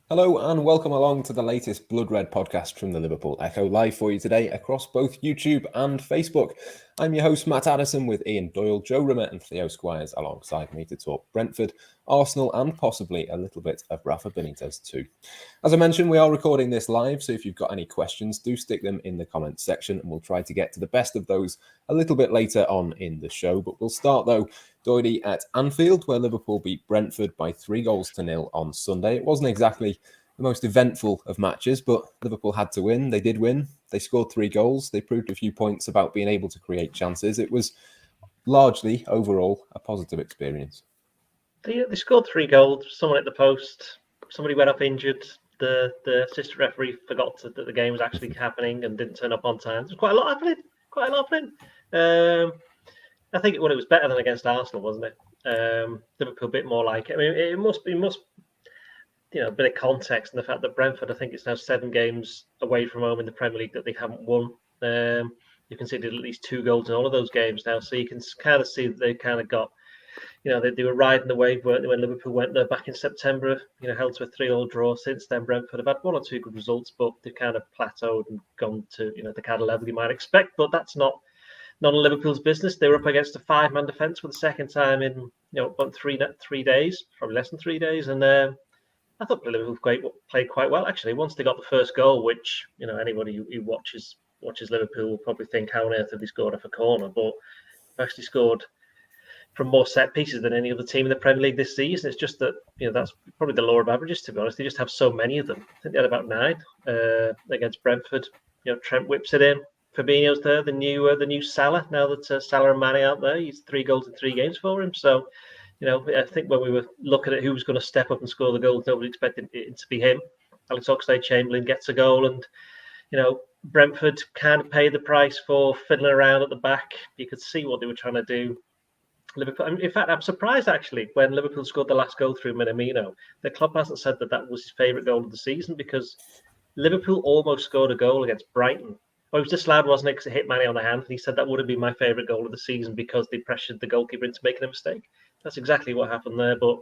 Hello and welcome along to the latest Blood Red podcast from the Liverpool Echo, live for you today across both YouTube and Facebook. I'm your host Matt Addison with Ian Doyle, Rimmer and Theo Squires alongside me to talk Brentford, Arsenal and possibly a little bit of Rafa Benitez too. As I mentioned, we are recording this live, so if you've got any questions, do stick them in the comments section and we'll try to get to the best of those a little bit later on in the show. But we'll start though, Doyle, at Anfield, where Liverpool beat Brentford by 3-0 on Sunday. It wasn't exactly the most eventful of matches, but Liverpool had to win. They did win. They scored 3 goals. They proved a few points about being able to create chances. It was largely, overall, a positive experience. They scored 3 goals. Someone at the post. Somebody went up injured. The assistant referee forgot that the game was actually happening and didn't turn up on time. There's quite a lot happening. I think it was better than against Arsenal, wasn't it? Liverpool a bit more like it. I mean, it must a bit of context in the fact that Brentford, I think it's now 7 games away from home in the Premier League that they haven't won. You conceded at least 2 goals in all of those games now, so you can kind of see that they kind of got, they were riding the wave, weren't they, when Liverpool went there back in September, held to a 3-3 draw. Since then, Brentford have had 1 or 2 good results, but they've kind of plateaued and gone to, the kind of level you might expect, but that's not none of Liverpool's business. They were up against a 5-man defence for the second time in, about 3 days, probably less than 3 days, and I thought Liverpool played quite well, actually. Once they got the first goal, which, anybody who watches Liverpool will probably think, how on earth have they scored off a corner? But they've actually scored from more set pieces than any other team in the Premier League this season. It's just that, that's probably the law of averages, to be honest. They just have so many of them. I think they had about 9 against Brentford. Trent whips it in. Fabinho's there, the new Salah. Now that Salah and Mane out there, he's 3 goals in 3 games for him. So, I think when we were looking at who was going to step up and score the goals, nobody expected it to be him. Alex Oxlade-Chamberlain gets a goal, and Brentford kind of paid the price for fiddling around at the back. You could see what they were trying to do. Liverpool. In fact, I'm surprised actually when Liverpool scored the last goal through Minamino. The club hasn't said that was his favourite goal of the season, because Liverpool almost scored a goal against Brighton. Well, it was disallowed, wasn't it, because it hit Mane on the hand. And he said that would have been my favourite goal of the season because they pressured the goalkeeper into making a mistake. That's exactly what happened there. But,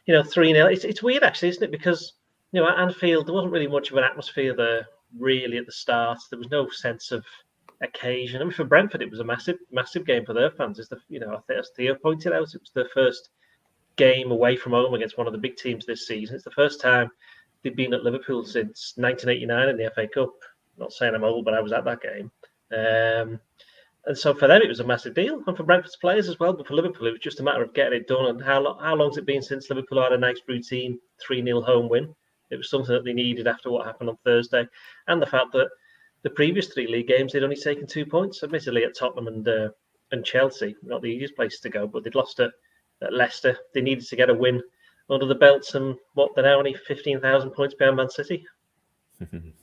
3-0. It's weird, actually, isn't it? Because, at Anfield, there wasn't really much of an atmosphere there, really, at the start. There was no sense of occasion. I mean, for Brentford, it was a massive, massive game for their fans. I think as Theo pointed out, it was their first game away from home against one of the big teams this season. It's the first time they've been at Liverpool since 1989 in the FA Cup. Not saying I'm old, but I was at that game. And so for them, it was a massive deal. And for Brentford's players as well. But for Liverpool, it was just a matter of getting it done. And how long has it been since Liverpool had a nice routine 3-0 home win? It was something that they needed after what happened on Thursday. And the fact that the previous 3 league games, they'd only taken 2 points, admittedly at Tottenham and Chelsea. Not the easiest place to go, but they'd lost at Leicester. They needed to get a win under the belts. And they're now only 15,000 points behind Man City.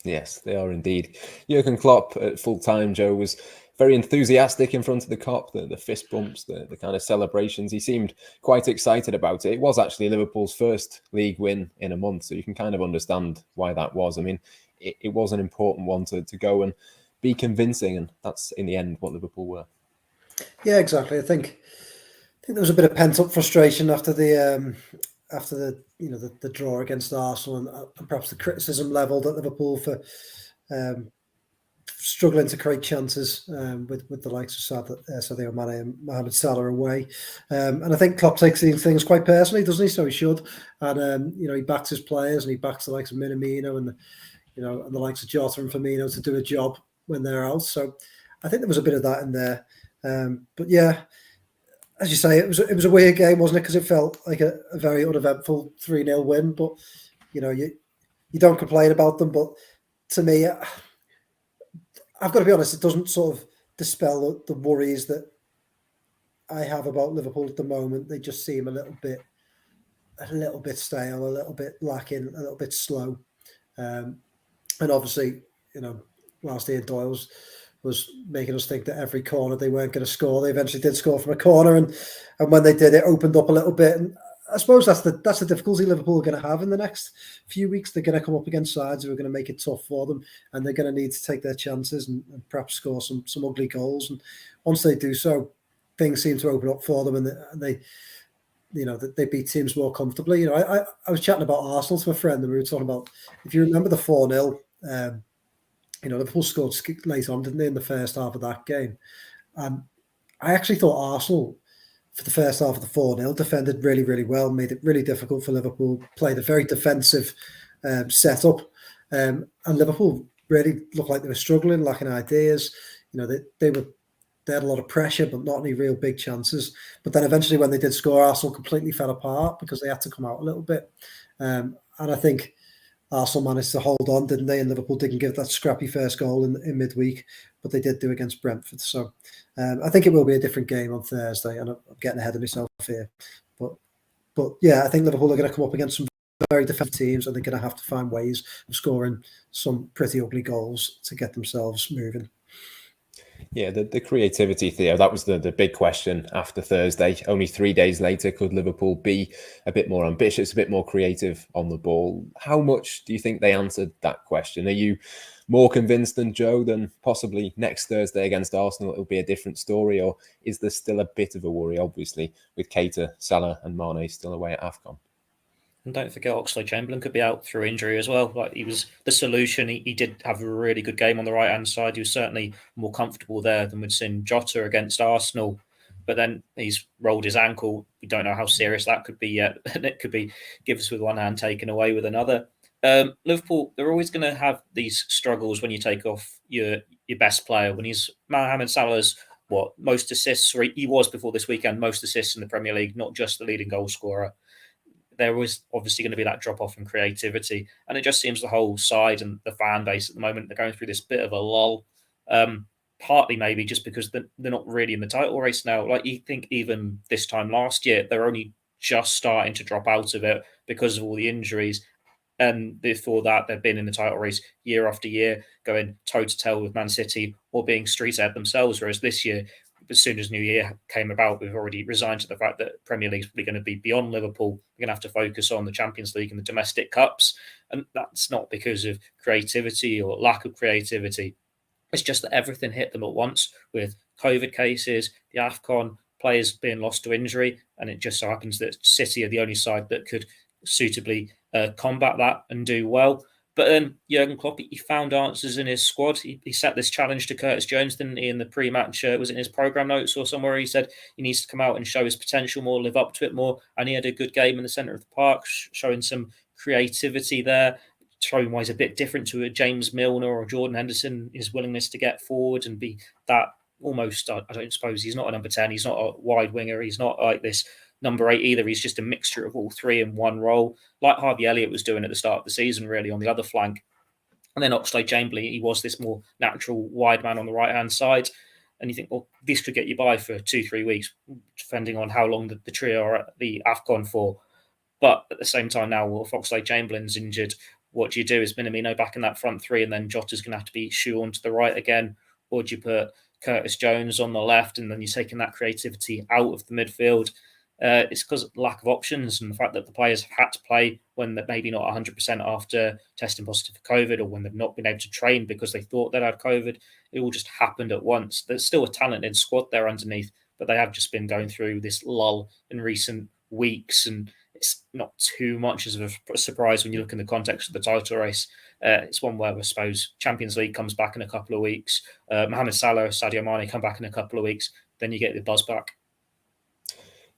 Yes, they are indeed. Jurgen Klopp at full time, Joe, was very enthusiastic in front of the Kop, the fist bumps, the kind of celebrations. He seemed quite excited about it. It was actually Liverpool's first league win in a month, so you can kind of understand why that was. I mean, it was an important one to go and be convincing, and that's in the end what Liverpool were. Yeah, exactly. I think there was a bit of pent up frustration after the draw against Arsenal, and perhaps the criticism levelled at Liverpool for struggling to create chances with the likes of Sadio Mane and Mohamed Salah away. And I think Klopp takes these things quite personally, doesn't he? So he should. And he backs his players, and he backs the likes of Minamino and the likes of Jota and Firmino to do a job when they're out. So I think there was a bit of that in there. But yeah, as you say, it was a weird game, wasn't it? Because it felt like a very uneventful 3-0 win. But you don't complain about them. But to me, I've got to be honest, it doesn't sort of dispel the worries that I have about Liverpool at the moment. They just seem a little bit stale, a little bit lacking, a little bit slow. And obviously, whilst Ian Doyle was making us think that every corner they weren't going to score, they eventually did score from a corner, and when they did, it opened up a little bit. And I suppose that's the difficulty Liverpool are going to have in the next few weeks. They're going to come up against sides who are going to make it tough for them, and they're going to need to take their chances and perhaps score some ugly goals. And once they do so, things seem to open up for them, and that they beat teams more comfortably. I was chatting about Arsenal to a friend, and we were talking about, if you remember the 4-0, Liverpool scored late on, didn't they, in the first half of that game? And I actually thought Arsenal, for the first half of the 4-0, defended really, really well, made it really difficult for Liverpool, played a very defensive setup. And Liverpool really looked like they were struggling, lacking ideas. They had a lot of pressure, but not any real big chances. But then eventually when they did score, Arsenal completely fell apart because they had to come out a little bit. And I think Arsenal managed to hold on, didn't they? And Liverpool didn't give that scrappy first goal in midweek, but they did do against Brentford. So I think it will be a different game on Thursday, and I'm getting ahead of myself here. But yeah, I think Liverpool are going to come up against some very defensive teams, and they're going to have to find ways of scoring some pretty ugly goals to get themselves moving. Yeah, the creativity, Theo, that was the big question after Thursday. Only 3 days later, could Liverpool be a bit more ambitious, a bit more creative on the ball? How much do you think they answered that question? Are you more convinced than Joe than possibly next Thursday against Arsenal it'll be a different story? Or is there still a bit of a worry, obviously, with Keita, Salah and Mane still away at AFCON? And don't forget, Oxlade-Chamberlain could be out through injury as well. Like, he was the solution. He did have a really good game on the right-hand side. He was certainly more comfortable there than we'd seen Jota against Arsenal. But then he's rolled his ankle. We don't know how serious that could be yet. And it could be give us with one hand, taken away with another. Liverpool, they're always going to have these struggles when you take off your best player. When he's Mohamed Salah's most assists, or he was before this weekend, most assists in the Premier League, not just the leading goal scorer. There was obviously going to be that drop-off in creativity. And it just seems the whole side and the fan base at the moment, they're going through this bit of a lull. Partly maybe just because they're not really in the title race now. Like, you think even this time last year, they're only just starting to drop out of it because of all the injuries. And before that, they've been in the title race year after year, going toe-to-toe with Man City or being street ahead themselves. Whereas this year, as soon as New Year came about, we've already resigned to the fact that Premier League's probably going to be beyond Liverpool. We're going to have to focus on the Champions League and the domestic cups. And that's not because of creativity or lack of creativity. It's just that everything hit them at once with COVID cases, the AFCON, players being lost to injury. And it just so happens that City are the only side that could suitably combat that and do well. But then Jurgen Klopp, he found answers in his squad. He set this challenge to Curtis Jones, didn't he, in the pre-match? Was it in his programme notes or somewhere? He said he needs to come out and show his potential more, live up to it more. And he had a good game in the centre of the park, showing some creativity there, showing why he's a bit different to a James Milner or Jordan Henderson, his willingness to get forward and be that almost, I don't suppose, he's not a number 10, he's not a wide winger, he's not like this number 8 either. He's just a mixture of all three in one role, like Harvey Elliott was doing at the start of the season, really, on the other flank. And then Oxlade-Chamberlain, he was this more natural wide man on the right-hand side. And you think, well, this could get you by for 2-3 weeks, depending on how long the trio are at the AFCON for. But at the same time now, well, if Oxlade-Chamberlain's injured, what do you do? Is Minamino back in that front three, and then Jota's going to have to be shoehorned to the right again? Or do you put Curtis Jones on the left, and then you're taking that creativity out of the midfield? It's because of lack of options and the fact that the players have had to play when they're maybe not 100% after testing positive for COVID, or when they've not been able to train because they thought they'd had COVID. It all just happened at once. There's still a talented squad there underneath, but they have just been going through this lull in recent weeks, and it's not too much as a surprise when you look in the context of the title race. It's one where I suppose Champions League comes back in a couple of weeks. Mohamed Salah, Sadio Mane come back in a couple of weeks. Then you get the buzz back.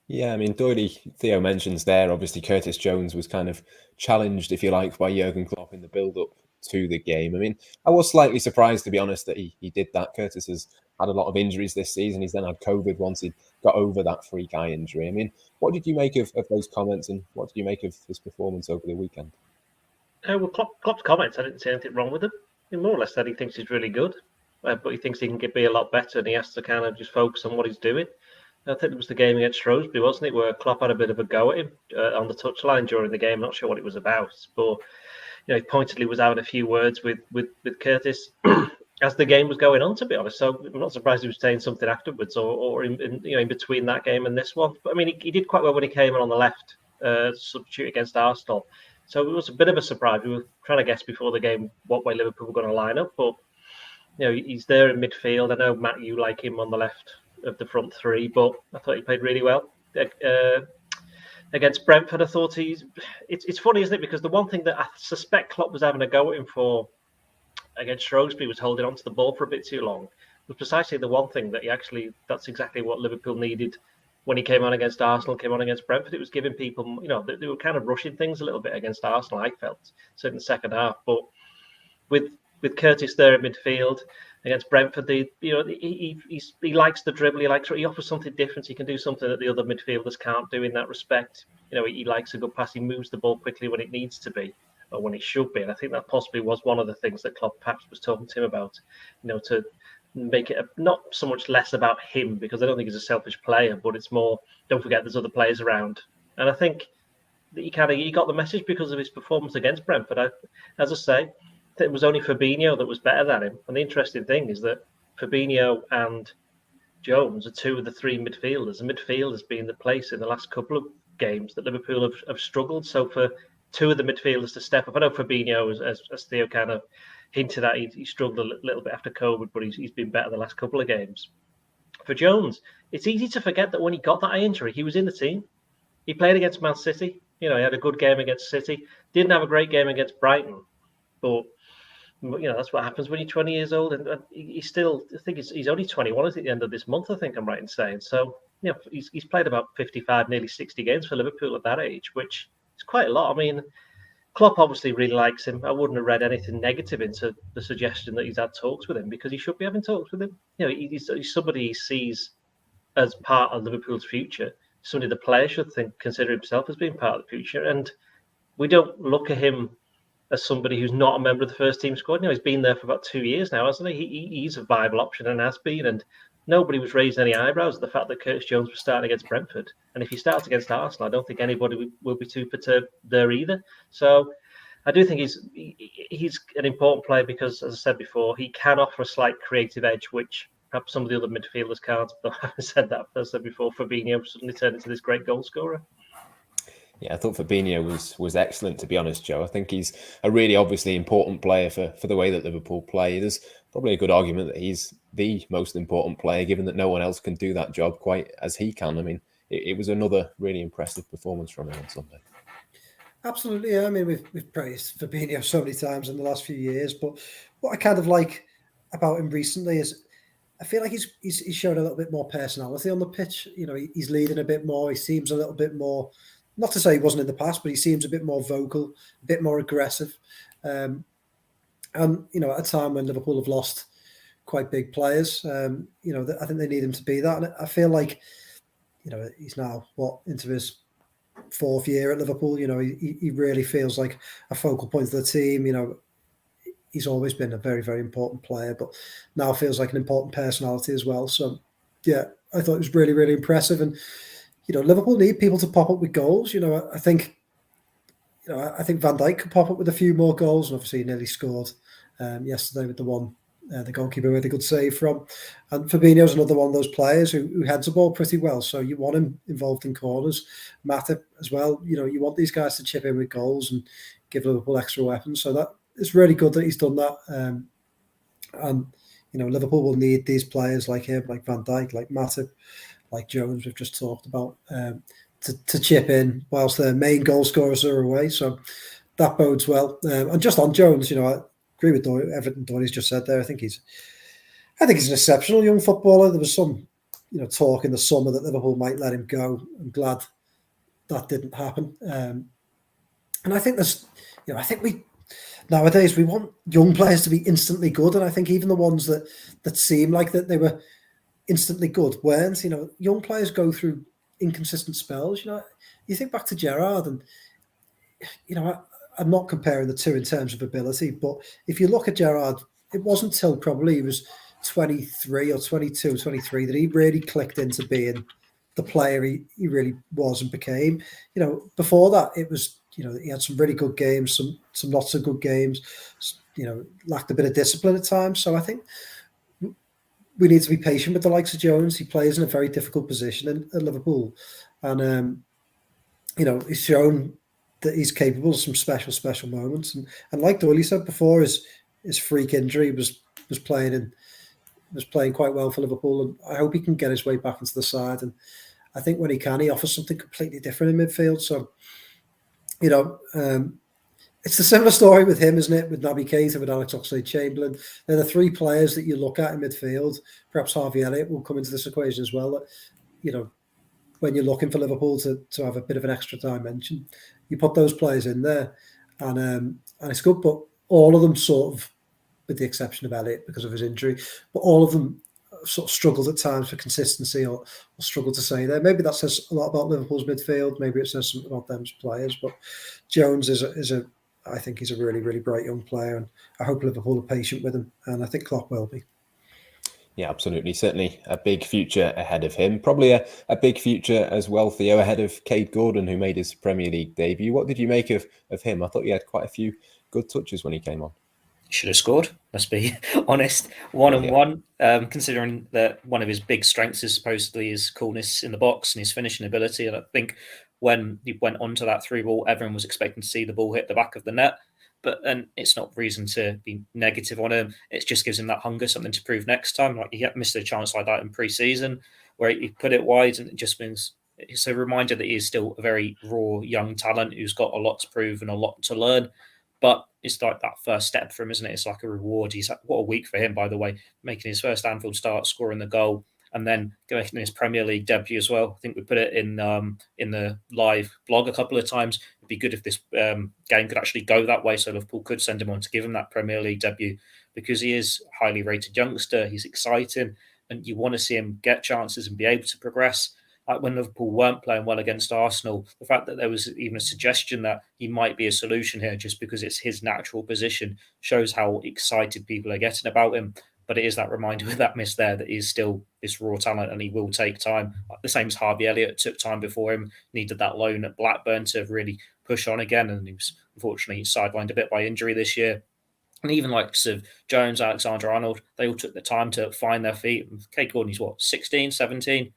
Yeah, I mean, Doyle, Theo mentions there, obviously Curtis Jones was kind of challenged, if you like, by Jurgen Klopp in the build-up to the game. I mean, I was slightly surprised, to be honest, that he did that. Curtis has had a lot of injuries this season. He's then had COVID once he got over that freak eye injury. I mean, what did you make of those comments, and what did you make of his performance over the weekend? Well, Klopp's comments, I didn't see anything wrong with them. He more or less said he thinks he's really good, but he thinks he can be a lot better, and he has to kind of just focus on what he's doing. I think it was the game against Shrewsbury, wasn't it, where Klopp had a bit of a go at him on the touchline during the game. I'm not sure what it was about, but he pointedly was having a few words with Curtis as the game was going on, to be honest. So I'm not surprised he was saying something afterwards, or in between that game and this one. But I mean, he did quite well when he came in on the left, substitute against Arsenal. So it was a bit of a surprise. We were trying to guess before the game what way Liverpool were going to line up, but he's there in midfield. I know, Matt, you like him on the left of the front three, but I thought he played really well. against Brentford, I thought it's funny, isn't it? Because the one thing that I suspect Klopp was having a go at him for against Shrewsbury was holding on to the ball for a bit too long. Was precisely the one thing that that's exactly what Liverpool needed when he came on against Arsenal, came on against Brentford. It was giving people, they were kind of rushing things a little bit against Arsenal, I felt, certainly in the second half. But with Curtis there at midfield against Brentford, he likes the dribble. He offers something different. He can do something that the other midfielders can't do in that respect. He likes a good pass. He moves the ball quickly when it needs to be, or when it should be. And I think that possibly was one of the things that Klopp perhaps was talking to him about, to make it not so much less about him, because I don't think he's a selfish player, but it's more, don't forget there's other players around. And I think that he got the message because of his performance against Brentford. As I say, it was only Fabinho that was better than him. And the interesting thing is that Fabinho and Jones are two of the three midfielders. The midfield has been the place in the last couple of games that Liverpool have struggled. So for two of the midfielders to step up, I know Fabinho, as Theo kind of hinted at, he struggled a little bit after COVID, but he's been better the last couple of games. For Jones, it's easy to forget that when he got that eye injury, he was in the team. He played against Man City. He had a good game against City. Didn't have a great game against Brighton, but that's what happens when you're 20 years old. And he's still, I think he's only 21 at the end of this month, I think I'm right in saying. So, he's played about 55, nearly 60 games for Liverpool at that age, which is quite a lot. I mean, Klopp obviously really likes him. I wouldn't have read anything negative into the suggestion that he's had talks with him, because he should be having talks with him. He's somebody he sees as part of Liverpool's future. Somebody the player should consider himself as being part of the future. And we don't look at him as somebody who's not a member of the first team squad. He's been there for about 2 years now, hasn't he? He's a viable option and has been. And nobody was raising any eyebrows at the fact that Curtis Jones was starting against Brentford. And if he starts against Arsenal, I don't think anybody will be too perturbed there either. So I do think he's an important player because, as I said before, he can offer a slight creative edge, which perhaps some of the other midfielders can't. But I said that, as I said before, Fabinho suddenly turned into this great goal scorer. Yeah, I thought Fabinho was excellent, to be honest, Joe. I think he's a really obviously important player for the way that Liverpool play. There's probably a good argument that he's the most important player, given that no one else can do that job quite as he can. I mean, it was another really impressive performance from him on Sunday. Absolutely, yeah. I mean, we've praised Fabinho so many times in the last few years, but what I kind of like about him recently is I feel like he's shown a little bit more personality on the pitch. He's leading a bit more. He seems a little bit more, not to say he wasn't in the past, but he seems a bit more vocal, a bit more aggressive. And, at a time when Liverpool have lost quite big players, I think they need him to be that. And I feel like, he's now, into his fourth year at Liverpool. He really feels like a focal point of the team. He's always been a very, very important player, but now feels like an important personality as well. So, yeah, I thought it was really, really impressive. And, Liverpool need people to pop up with goals. I think Van Dijk could pop up with a few more goals, and obviously he nearly scored yesterday with the one the goalkeeper made a good save from. And Fabinho's another one of those players who heads the ball pretty well. So you want him involved in corners. Matip as well. You want these guys to chip in with goals and give Liverpool extra weapons. So that it's really good that he's done that. And Liverpool will need these players like him, like Van Dijk, like Matip, like Jones, we've just talked about, to chip in whilst their main goal scorers are away. So that bodes well. And just on Jones, I agree with everything Doyle's just said there. I think he's an exceptional young footballer. There was some, talk in the summer that Liverpool might let him go. I'm glad that didn't happen. And I think nowadays we want young players to be instantly good. And I think even the ones that seem like that they were instantly good weren't. Young players go through inconsistent spells. You think back to Gerrard, and I'm not comparing the two in terms of ability, but if you look at Gerrard, it wasn't until probably he was 23 or 22, 23 that he really clicked into being the player he really was and became. Before that, it was, he had some really good games, some not so good games, lacked a bit of discipline at times. So I think we need to be patient with the likes of Jones. He plays in a very difficult position at Liverpool. And, he's shown that he's capable of some special moments. And like Doyle said before, his freak injury was playing quite well for Liverpool. And I hope he can get his way back into the side. And I think when he can, he offers something completely different in midfield. So, it's the similar story with him, isn't it? With Naby Keita, with Alex Oxlade-Chamberlain. They're the three players that you look at in midfield. Perhaps Harvey Elliott will come into this equation as well. That, when you're looking for Liverpool to have a bit of an extra dimension, you put those players in there, and it's good. But all of them sort of, with the exception of Elliott because of his injury, but all of them sort of struggled at times for consistency or struggled to say there. Maybe that says a lot about Liverpool's midfield. Maybe it says something about them as players. But Jones I think he's a really, really bright young player, and I hope Liverpool are patient with him, and I think Klopp will be. Yeah, absolutely. Certainly a big future ahead of him. Probably a big future as well, Theo, ahead of Kaide Gordon, who made his Premier League debut. What did you make of him? I thought he had quite a few good touches when he came on. Should have scored, let's be honest. One, considering that one of his big strengths is supposedly his coolness in the box and his finishing ability. And I think when he went onto that through ball, everyone was expecting to see the ball hit the back of the net. And it's not reason to be negative on him. It just gives him that hunger, something to prove next time. Like he missed a chance like that in pre-season where he put it wide, and it just means it's a reminder that he is still a very raw young talent who's got a lot to prove and a lot to learn. But it's like that first step for him, isn't it? It's like a reward. What a week for him, by the way, making his first Anfield start, scoring the goal, and then going in his Premier League debut as well. I think we put it in the live blog a couple of times. It'd be good if this game could actually go that way, so Liverpool could send him on to give him that Premier League debut, because he is a highly rated youngster. He's exciting, and you want to see him get chances and be able to progress. Like when Liverpool weren't playing well against Arsenal, the fact that there was even a suggestion that he might be a solution here just because it's his natural position shows how excited people are getting about him. But it is that reminder with that miss there that he's still this raw talent and he will take time. The same as Harvey Elliott took time before him, needed that loan at Blackburn to really push on again. And he was unfortunately sidelined a bit by injury this year. And even like Jones, Alexander-Arnold, they all took the time to find their feet. Kaide Gordon, he's 16, 17?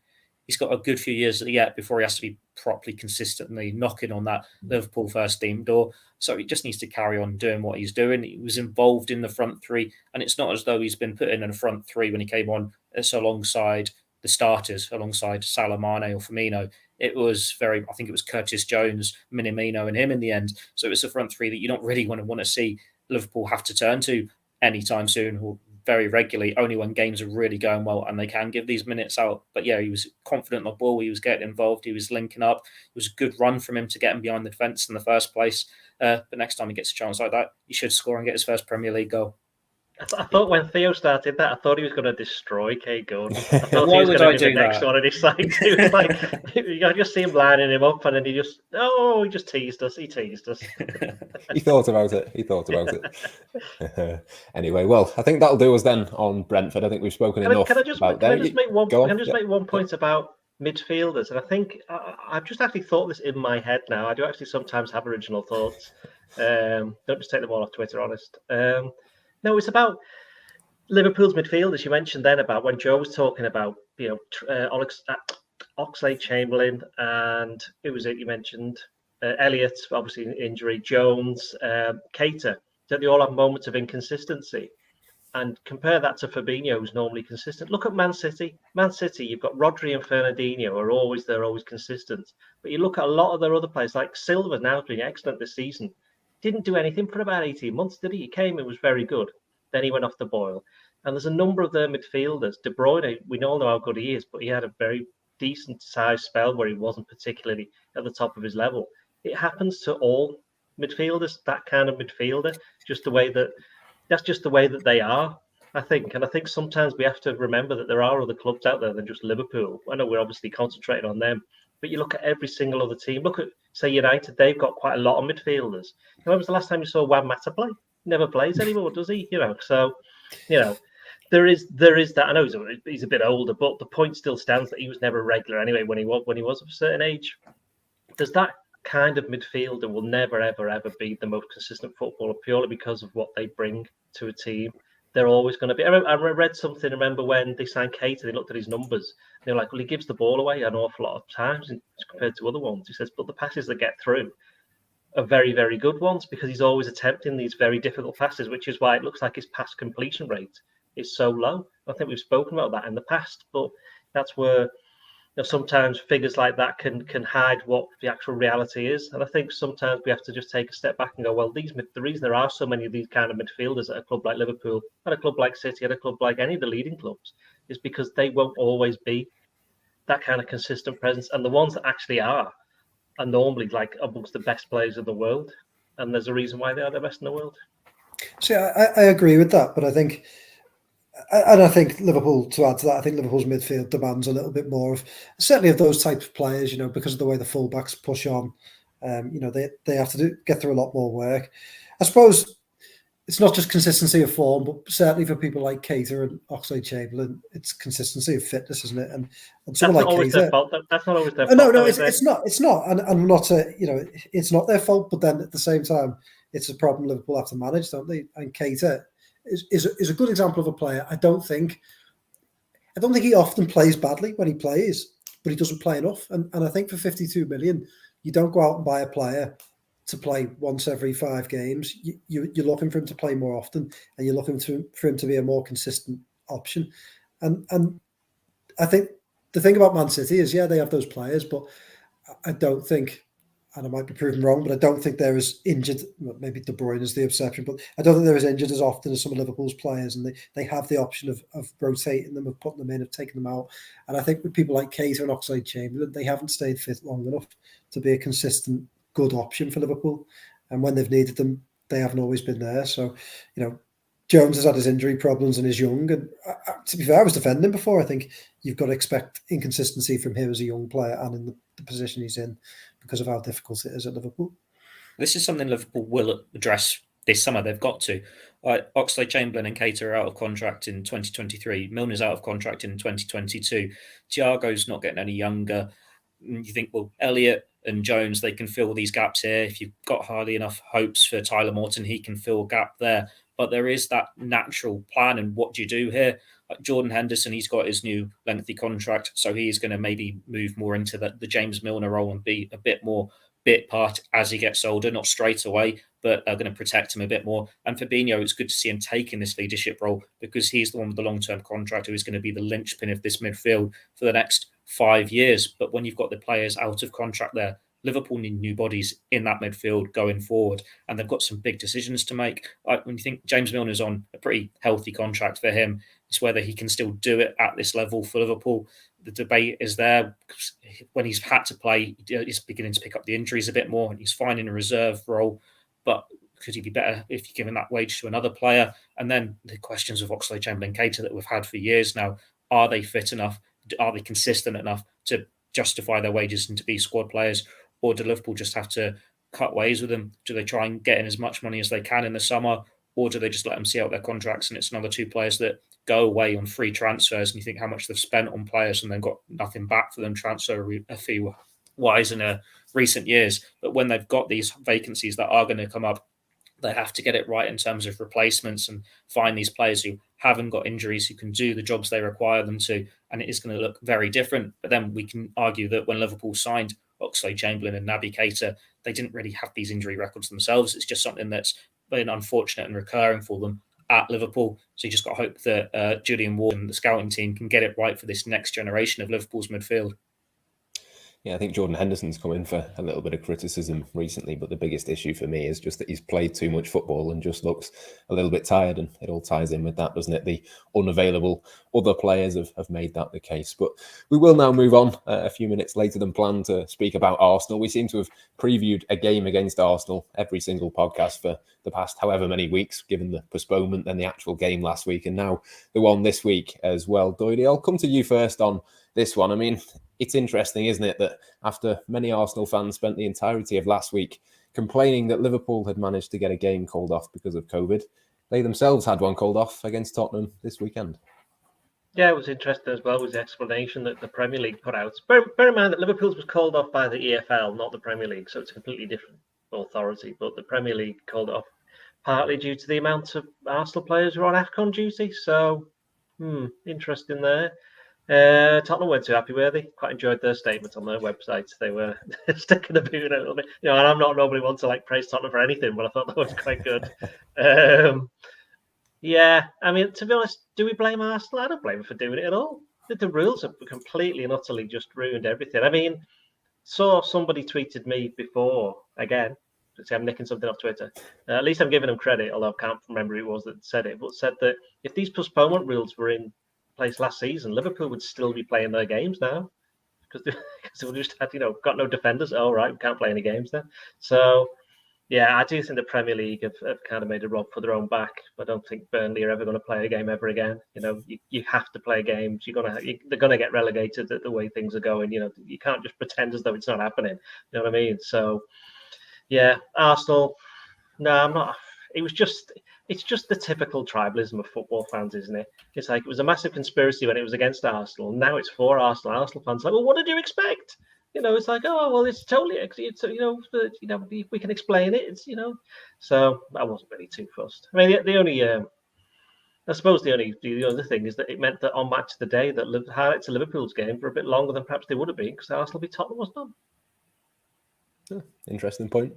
He's got a good few years yet before he has to be properly consistently knocking on that Liverpool first team door. So he just needs to carry on doing what he's doing. He was involved in the front three, and it's not as though he's been put in a front three when he came on alongside the starters, alongside Salah, Mane or Firmino. I think it was Curtis Jones, Minamino and him in the end. So it's a front three that you don't really want to see Liverpool have to turn to anytime soon, or very regularly, only when games are really going well and they can give these minutes out. But yeah, he was confident on the ball. He was getting involved. He was linking up. It was a good run from him to get him behind the defence in the first place. But next time he gets a chance like that, he should score and get his first Premier League goal. I thought when Theo started that, I thought he was going to destroy Kaide Gordon. I thought he was going to do the next one, and he's like, you just see him lining him up, and then he just teased us. He teased us. He thought about it. Anyway, well, I think that'll do us then on Brentford. I think we've spoken enough about them. Can I just make one point about midfielders? And I think I've just actually thought this in my head now. I do actually sometimes have original thoughts. Don't just take them all off Twitter, honest. No, it's about Liverpool's midfielders. You mentioned then about when Joe was talking about, Oxlade-Chamberlain, and who was it you mentioned? Elliott, obviously an injury, Jones, Keita, that they all have moments of inconsistency. And compare that to Fabinho, who's normally consistent. Look at Man City. Man City, you've got Rodri and Fernandinho are always consistent. But you look at a lot of their other players, like Silva now has been excellent this season. Didn't do anything for about 18 months, did he? He came and was very good. Then he went off the boil. And there's a number of their midfielders. De Bruyne, we all know how good he is, but he had a very decent sized spell where he wasn't particularly at the top of his level. It happens to all midfielders, that kind of midfielder, that's just the way that they are, I think. And I think sometimes we have to remember that there are other clubs out there than just Liverpool. I know we're obviously concentrating on them, but you look at every single other team. Look at, say, United, they've got quite a lot of midfielders. When was the last time you saw Juan Mata play? He never plays anymore, does he? So, there is that. I know he's a bit older, but the point still stands that he was never regular anyway when he was of a certain age. There's that kind of midfielder will never, ever, ever be the most consistent footballer purely because of what they bring to a team. They're always going to be. I read something. Remember when they signed Keita, they looked at his numbers. They're like, well, he gives the ball away an awful lot of times compared to other ones. He says, but the passes that get through are very, very good ones because he's always attempting these very difficult passes, which is why it looks like his pass completion rate is so low. I think we've spoken about that in the past, but that's where sometimes figures like that can hide what the actual reality is. And I think sometimes we have to just take a step back and go, well, the reason there are so many of these kind of midfielders at a club like Liverpool, at a club like City, at a club like any of the leading clubs, is because they won't always be that kind of consistent presence. And the ones that actually are normally like amongst the best players in the world. And there's a reason why they are the best in the world. See, I agree with that, but I think Liverpool, to add to that, I think Liverpool's midfield demands a little bit more of, certainly of those types of players, because of the way the fullbacks push on. They have to get through a lot more work. I suppose it's not just consistency of form, but certainly for people like Kaide and Oxlade-Chamberlain, it's consistency of fitness, isn't it? And someone like Kaide, that's not always their fault. No, it's not. And I'm not it's not their fault. But then at the same time, it's a problem Liverpool have to manage, don't they? And Kaide is a good example of a player. I don't think he often plays badly when he plays, but he doesn't play enough. And I think for 52 million, you don't go out and buy a player to play once every 5 games. You're looking for him to play more often, and you're looking for him to be a more consistent option. And I think the thing about Man City is, they have those players, but I don't think, and I might be proven wrong, but I don't think they're as injured. Maybe De Bruyne is the exception, but I don't think they're as injured as often as some of Liverpool's players, and they have the option of rotating them, of putting them in, of taking them out. And I think with people like Kaide and Oxlade-Chamberlain, they haven't stayed fit long enough to be a consistent, good option for Liverpool. And when they've needed them, they haven't always been there. So, Jones has had his injury problems and is young. And to be fair, I was defending him before. I think you've got to expect inconsistency from him as a young player and in the position he's in, because of how difficult it is at Liverpool. This is something Liverpool will address this summer. They've got to. Oxlade-Chamberlain and Kaide are out of contract in 2023. Milner's out of contract in 2022. Thiago's not getting any younger. You think, well, Elliott and Jones, they can fill these gaps here. If you've got hardly enough hopes for Tyler Morton, he can fill a gap there. But there is that natural plan, and what do you do here? Like Jordan Henderson, he's got his new lengthy contract, so he's going to maybe move more into the James Milner role and be a bit more bit part as he gets older, not straight away, but are going to protect him a bit more. And Fabinho, it's good to see him taking this leadership role, because he's the one with the long-term contract who is going to be the linchpin of this midfield for the next 5 years. But when you've got the players out of contract there, Liverpool need new bodies in that midfield going forward, and they've got some big decisions to make. Like when you think James Milner's on a pretty healthy contract for him, it's whether he can still do it at this level for Liverpool. The debate is there. When he's had to play, he's beginning to pick up the injuries a bit more, and he's finding a reserve role. But could he be better if you're giving that wage to another player? And then the questions of Oxlade-Chamberlain and Kaide that we've had for years now: are they fit enough? Are they consistent enough to justify their wages and to be squad players? Or do Liverpool just have to cut ways with them? Do they try and get in as much money as they can in the summer? Or do they just let them see out their contracts and it's another 2 players that go away on free transfers, and you think how much they've spent on players and then got nothing back for them transfer fee-wise in recent years? But when they've got these vacancies that are going to come up, they have to get it right in terms of replacements and find these players who haven't got injuries, who can do the jobs they require them to, and it is going to look very different. But then we can argue that when Liverpool signed Oxlade-Chamberlain and Naby Keita, they didn't really have these injury records themselves. It's just something that's been unfortunate and recurring for them at Liverpool. So you just got to hope that Julian Ward and the scouting team can get it right for this next generation of Liverpool's midfield. Yeah, I think Jordan Henderson's come in for a little bit of criticism recently, but the biggest issue for me is just that he's played too much football and just looks a little bit tired, and it all ties in with that, doesn't it? The unavailable other players have made that the case. But we will now move on a few minutes later than planned to speak about Arsenal. We seem to have previewed a game against Arsenal every single podcast for the past however many weeks, given the postponement, then the actual game last week, and now the one this week as well. Doyle, I'll come to you first on this one. I mean, it's interesting, isn't it, that after many Arsenal fans spent the entirety of last week complaining that Liverpool had managed to get a game called off because of COVID, they themselves had one called off against Tottenham this weekend. Yeah, it was interesting as well, was the explanation that the Premier League put out. Bear in mind that Liverpool's was called off by the EFL, not the Premier League, so it's a completely different authority. But the Premier League called it off partly due to the amount of Arsenal players who are on AFCON duty. So, interesting there. Tottenham weren't too happy, were they? Quite enjoyed their statement on their website. They were sticking the boot in a little bit. And I'm not nobody one to praise Tottenham for anything, but I thought that was quite good. Yeah, I mean, to be honest, do we blame Arsenal? I don't blame them for doing it at all. the rules have completely and utterly just ruined everything. I mean, saw somebody tweeted me before, again, let's say I'm nicking something off Twitter. At least I'm giving them credit, although I can't remember who it was that said it, but said that if these postponement rules were in place last season, Liverpool would still be playing their games now because they would just had, got no defenders. Oh, right, we can't play any games then. So, yeah, I do think the Premier League have kind of made a rod for their own back. I don't think Burnley are ever going to play a game ever again. You have to play games. They're going to get relegated the way things are going. You can't just pretend as though it's not happening. You know what I mean? So, yeah, Arsenal. No, I'm not. It's just the typical tribalism of football fans, isn't it? It's like it was a massive conspiracy when it was against Arsenal. Now it's for Arsenal. Arsenal fans are like, well, what did you expect? It's like, oh, well, it's totally, we can explain it. It's, so I wasn't really too fussed. I mean, the only, I suppose the other thing is that it meant that on Match of the Day, that highlights of Liverpool's game for a bit longer than perhaps they would have been because Arsenal beat Tottenham was done. Interesting point.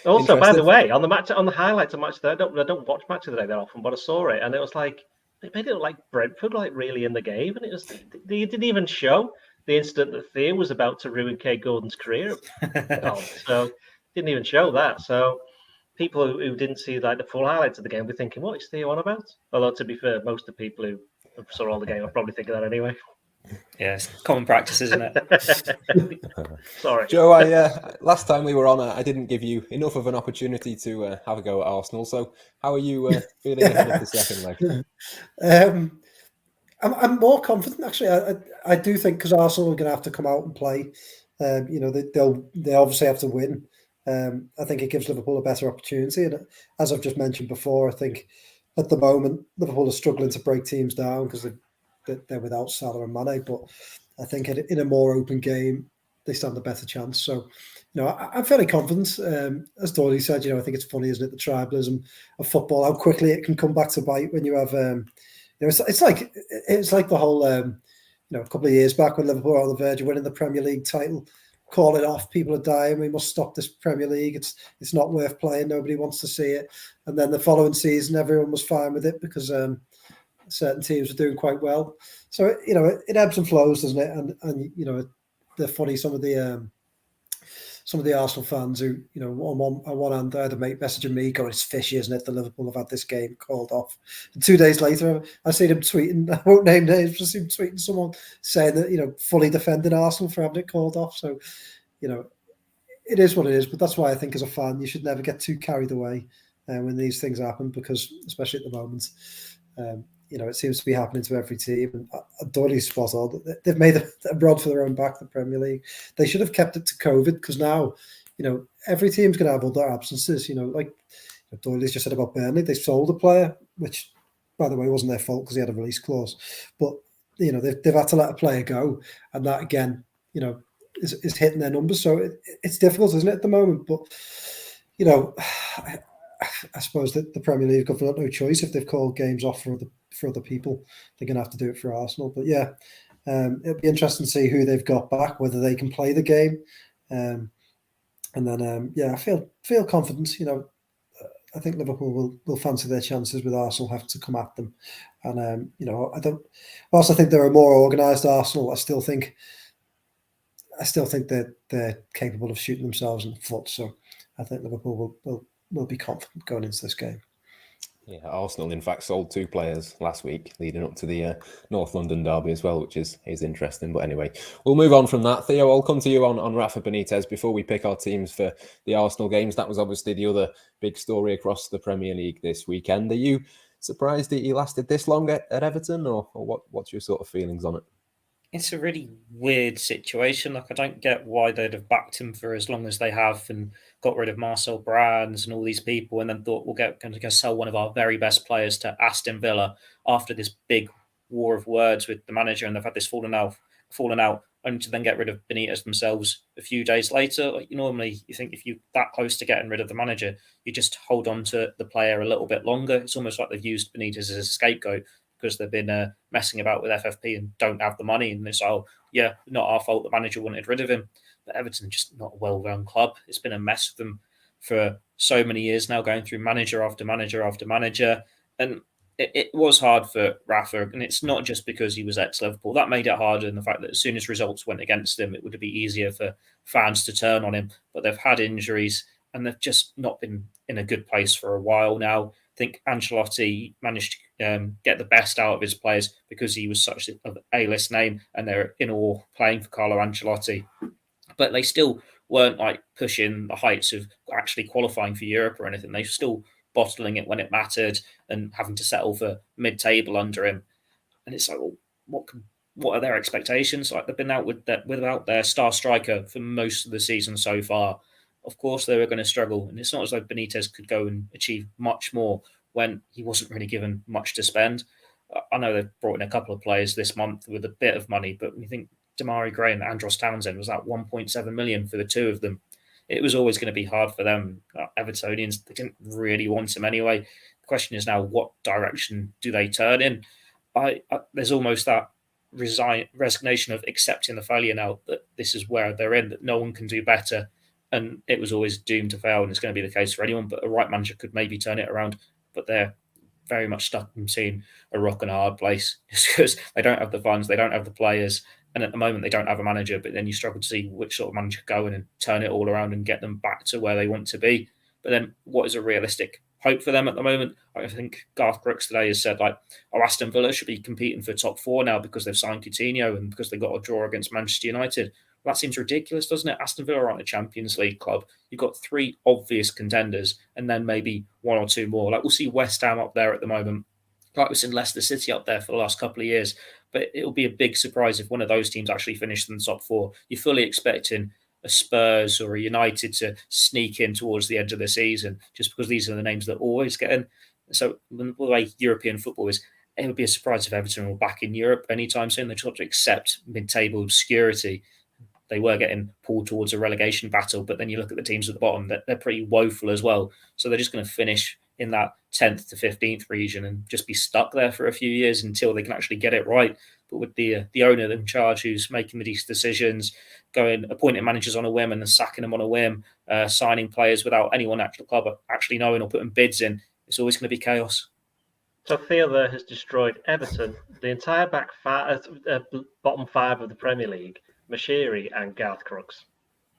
Also, by the way, on the highlights of Match of the Day, I don't watch Match of the Day that often, but I saw it and it was like, they made it look like Brentford, like really in the game, and it was they didn't even show the instant that Theo was about to ruin Kaide Gordon's career. So didn't even show that. So people who didn't see like the full highlights of the game were thinking, what is Theo on about? Although to be fair, most of the people who saw all the game are probably thinking that anyway. Yeah, it's common practice, isn't it? Sorry, Joe. Last time we were on, I didn't give you enough of an opportunity to have a go at Arsenal. So how are you feeling ahead of the second leg? I'm more confident actually. I do think because Arsenal are going to have to come out and play. They obviously have to win. I think it gives Liverpool a better opportunity. And as I've just mentioned before, I think at the moment Liverpool are struggling to break teams down because they're without Salah and Mane. But I think in a more open game they stand a better chance. So I'm fairly confident. As Doyle said, I think it's funny, isn't it, the tribalism of football, how quickly it can come back to bite when you have. It's like the whole, a couple of years back when Liverpool were on the verge of winning the Premier League title, call it off. People are dying. We must stop this Premier League. It's not worth playing. Nobody wants to see it. And then the following season, everyone was fine with it because certain teams were doing quite well. So it ebbs and flows, doesn't it? And they're funny. Some of the Arsenal fans who, on one hand, I had a mate messaging me going, it's fishy, isn't it? The Liverpool have had this game called off. And 2 days later, I see him tweeting, I won't name names, just him tweeting someone saying that, fully defending Arsenal for having it called off. So, it is what it is. But that's why I think as a fan, you should never get too carried away when these things happen, because especially at the moment, it seems to be happening to every team. And Doyley's spot on. They've made a rod for their own back, the Premier League. They should have kept it to COVID because now, every team's going to have other absences. Like Doyley's just said about Burnley, they sold a player, which, by the way, wasn't their fault because he had a release clause. But, they've had to let a player go. And that, again, is hitting their numbers. So it's difficult, isn't it, at the moment? But, I suppose that the Premier League have got no choice if they've called games off for other people. They're going to have to do it for Arsenal. But yeah, it'll be interesting to see who they've got back, whether they can play the game. And then, I feel confident. I think Liverpool will fancy their chances with Arsenal, have to come at them. And, whilst I think they're a more organised Arsenal, I still think that they're capable of shooting themselves in the foot. So I think Liverpool will be confident going into this game. Yeah, Arsenal, in fact, sold 2 players last week leading up to the North London derby as well, which is interesting. But anyway, we'll move on from that. Theo, I'll come to you on Rafa Benitez before we pick our teams for the Arsenal games. That was obviously the other big story across the Premier League this weekend. Are you surprised that he lasted this long at Everton, or what's your sort of feelings on it? It's a really weird situation. Like, I don't get why they'd have backed him for as long as they have and got rid of Marcel Brands and all these people, and then thought we're going to sell one of our very best players to Aston Villa after this big war of words with the manager, and they've had this fallen out, only to then get rid of Benitez themselves a few days later. Like, normally, you think if you're that close to getting rid of the manager, you just hold on to the player a little bit longer. It's almost like they've used Benitez as a scapegoat because they've been messing about with FFP and don't have the money. And it's, not our fault the manager wanted rid of him. But Everton just not a well-run club. It's been a mess for them for so many years now, going through manager after manager after manager. And it was hard for Rafa, and it's not just because he was ex-Liverpool. That made it harder, and the fact that as soon as results went against him, it would be easier for fans to turn on him. But they've had injuries, and they've just not been in a good place for a while now. I think Ancelotti managed to get the best out of his players because he was such an A-list name, and they're in awe playing for Carlo Ancelotti. But they still weren't like pushing the heights of actually qualifying for Europe or anything. They were still bottling it when it mattered and having to settle for mid-table under him. And it's like, well, what are their expectations? Like, they've been out without their star striker for most of the season so far. Of course, they were going to struggle. And it's not as though Benitez could go and achieve much more when he wasn't really given much to spend. I know they've brought in a couple of players this month with a bit of money, but when you think Damari Gray and Andros Townsend, was that 1.7 million for the two of them? It was always going to be hard for them. Evertonians, they didn't really want him anyway. The question is now, what direction do they turn in? There's almost that resignation of accepting the failure now, that this is where they're in, that no one can do better. And it was always doomed to fail, and it's going to be the case for anyone. But a right manager could maybe turn it around. But they're very much stuck in seeing a rock and a hard place because they don't have the funds, they don't have the players. And at the moment, they don't have a manager, but then you struggle to see which sort of manager go in and turn it all around and get them back to where they want to be. But then what is a realistic hope for them at the moment? I think Garth Brooks today has said, Aston Villa should be competing for top four now because they've signed Coutinho and because they got a draw against Manchester United. Well, that seems ridiculous, doesn't it? Aston Villa aren't a Champions League club. You've got three obvious contenders and then maybe one or two more. We'll see West Ham up there at the moment. We've seen Leicester City up there for the last couple of years. But it'll be a big surprise if one of those teams actually finishes in the top four. You're fully expecting a Spurs or a United to sneak in towards the end of the season, just because these are the names that always get in. So the way European football is, it would be a surprise if Everton were back in Europe anytime soon. They just have to accept mid-table obscurity. They were getting pulled towards a relegation battle, but then you look at the teams at the bottom, they're pretty woeful as well. So they're just going to finish in that 10th to 15th region and just be stuck there for a few years until they can actually get it right. But with the owner in charge who's making these decisions, appointing managers on a whim and then sacking them on a whim, signing players without anyone at the club actually knowing or putting bids in, it's always going to be chaos. So Theo there has destroyed Everton, the entire bottom five of the Premier League, Mashiri and Garth Crooks.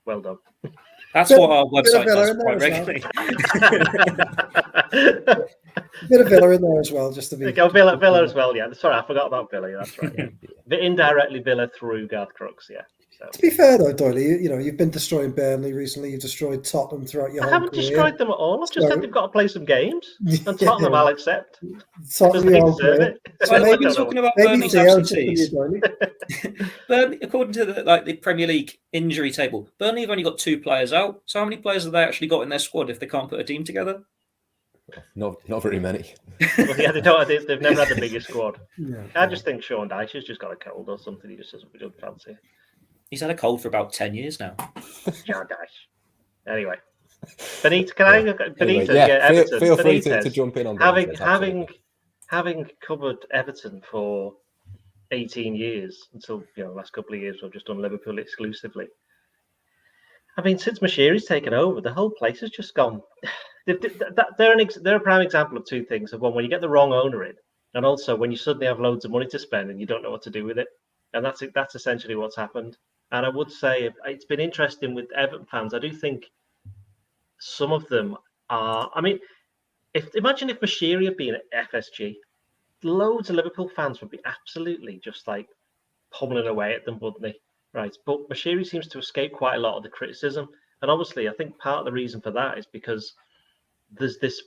Well done. That's what our website does quite regularly. A bit of Villa in there as well, just to be. Villa as well, yeah. Sorry, I forgot about Villa. That's right. Yeah. Indirectly Villa through Garth Crooks, yeah. So. To be fair though, Doyle, you've been destroying Burnley recently. You've destroyed Tottenham throughout your whole career. I haven't destroyed them at all. I've just said they've got to play some games, and Tottenham I'll accept. Tottenham, so maybe talking about Burnley's absentees. Burnley, according to the Premier League injury table, Burnley have only got 2 players out. So how many players have they actually got in their squad if they can't put a team together? Not very many. Well, yeah, they've never had the biggest squad. Yeah, I just think Sean Dyche has just got a cold or something. He just doesn't fancy. He's had a cold for about 10 years now. Sean Dyche. Anyway, Benitez, Benitez, Everton. Feel free to jump in on having covered Everton for 18 years until the last couple of years, we've just done Liverpool exclusively. I mean, since Mashiri's taken over, the whole place has just gone. They're a prime example of two things. Of one, when you get the wrong owner in, and also when you suddenly have loads of money to spend and you don't know what to do with it. And that's essentially what's happened. And I would say it's been interesting with Everton fans. I do think some of them are. I mean, imagine if Mashiri had been at FSG, loads of Liverpool fans would be absolutely just like pummeling away at them, wouldn't they? Right. But Mashiri seems to escape quite a lot of the criticism. And obviously, I think part of the reason for that is because there's this,